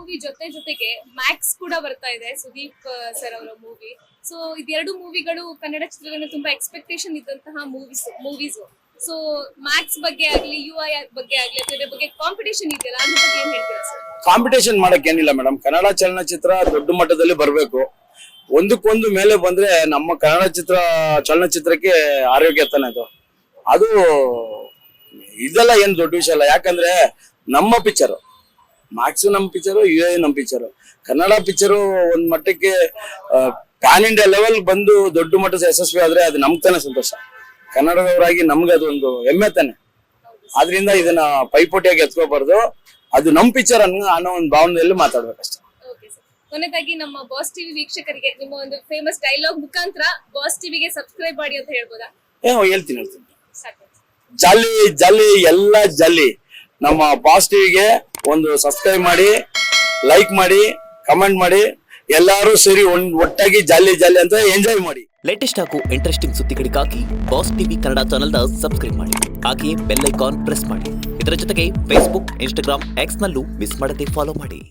Movie ಜೊತೆಗೆ Max ಕೂಡ ಬರ್ತಾ ಇದೆ, ಸುದೀಪ್ ಸರ್ ಅವರ ಮೂವಿ. ಸೊ ಇದೆರಡು ಮೂವಿಗಳು ಕನ್ನಡ ಚಿತ್ರರಂಗ ತುಂಬಾ ಎಕ್ಸ್ಪೆಕ್ಟೇಷನ್ ಇದ್ದಂತಹ ಮೂವೀಸ್. ಸೊ ಮ್ಯಾಕ್ಸ್ ಬಗ್ಗೆ ಆಗ್ಲಿ, UI ಬಗ್ಗೆ ಆಗ್ಲಿ, ಅದ್ರ ಬಗ್ಗೆ ಕಾಂಪಿಟೇಷನ್ ಇದೆಯಲ್ಲ, ಅದ್ರ ಬಗ್ಗೆ ಏನ್ ಹೇಳ್ತೀರಾ ಸರ್? ಕಾಂಪಿಟೇಷನ್ ಮಾಡಕ್ ಏನಿಲ್ಲ ಮೇಡಮ್. ಕನ್ನಡ ಚಲನಚಿತ್ರ ದೊಡ್ಡ ಮಟ್ಟದಲ್ಲಿ ಬರಬೇಕು. ಒಂದಕ್ಕೊಂದು ಮೇಲೆ ಬಂದ್ರೆ ನಮ್ಮ ಕನ್ನಡ ಚಲನಚಿತ್ರಕ್ಕೆ ಆರೋಗ್ಯ ತಾನೆ ಅದು ಇದೆಲ್ಲ ಏನ್ ದೊಡ್ಡ ವಿಷಯ ಅಲ್ಲ. ಯಾಕಂದ್ರೆ ನಮ್ಮ ಪಿಕ್ಚರ್ ಮ್ಯಾಕ್ಸ್ ನಮ್ಮ ಪಿಕ್ಚರು, UI ನಮ್ಮ ಪಿಕ್ಚರು. ಕನ್ನಡ ಪಿಕ್ಚರು ಒಂದ್ ಮಟ್ಟಕ್ಕೆ ಪ್ಯಾನ್ ಇಂಡಿಯಾ ಲೆವೆಲ್ ಬಂದು ದೊಡ್ಡ ಮಟ್ಟದ ಯಶಸ್ವಿ ಆದ್ರೆ ಅದು ನಮ್ಗ್ ತಾನೆ ಸಂತೋಷ. ಕನ್ನಡದವರಾಗಿ ನಮ್ಗೆ ಅದೊಂದು ಹೆಮ್ಮೆ ತಾನೆ. ಆದ್ರಿಂದ ಇದನ್ನ ಪೈಪೋಟಿಯಾಗಿ ಎತ್ಕೋಬಾರ್ದು. ಅದು ನಮ್ ಪಿಕ್ಚರ್ ಅನ್ನೋ ಒಂದು ಭಾವನೆಯಲ್ಲಿ ಮಾತಾಡ್ಬೇಕಷ್ಟೇ. ಕೊನೆಯದಾಗಿ ನಮ್ಮ ಬಾಸ್ ಟಿವಿ ವೀಕ್ಷಕರಿಗೆ ನಿಮ್ಮ ಒಂದು ಫೇಮಸ್ ಡೈಲಾಗ್ ಮುಖಾಂತರ ಬಾಸ್ ಟಿವಿಗೆ ಸಬ್ಸ್ಕ್ರೈಬ್ ಮಾಡಿ ಅಂತ ಹೇಳ್ಬೋದಾ? ಹೇಳ್ತೀನಿ. ಜಾಲಿ ಜಾಲಿ ಎಲ್ಲ ಜಾಲಿ. ನಮ್ಮ ಬಾಸ್ ಟಿವಿಗೆ ಒಂದು ಸಬ್ಸ್ಕ್ರೈಬ್ ಮಾಡಿ, ಲೈಕ್ ಮಾಡಿ, ಕಮೆಂಟ್ ಮಾಡಿ, ಎಲ್ಲಾರು ಸೇರಿ ಒಟ್ಟಾಗಿ ಜಾಲಿ ಜಾಲಿ ಅಂತ ಎಂಜಾಯ್ ಮಾಡಿ. ಲೇಟೆಸ್ಟ್ ಹಾಗೂ ಇಂಟ್ರೆಸ್ಟಿಂಗ್ ಸುದ್ದಿಗಳಿಗಾಗಿ ಬಾಸ್ ಟಿವಿ ಕನ್ನಡ ಚಾನೆಲ್ನ ಸಬ್ಸ್ಕ್ರೈಬ್ ಮಾಡಿ. ಹಾಗೆಯೇ ಬೆಲ್ ಐಕಾನ್ ಪ್ರೆಸ್ ಮಾಡಿ. ಇದರ ಜೊತೆಗೆ ಫೇಸ್ಬುಕ್, ಇನ್ಸ್ಟಾಗ್ರಾಮ್, ಎಕ್ಸ್ ನಲ್ಲೂ ಮಿಸ್ ಮಾಡದೆ ಫಾಲೋ ಮಾಡಿ.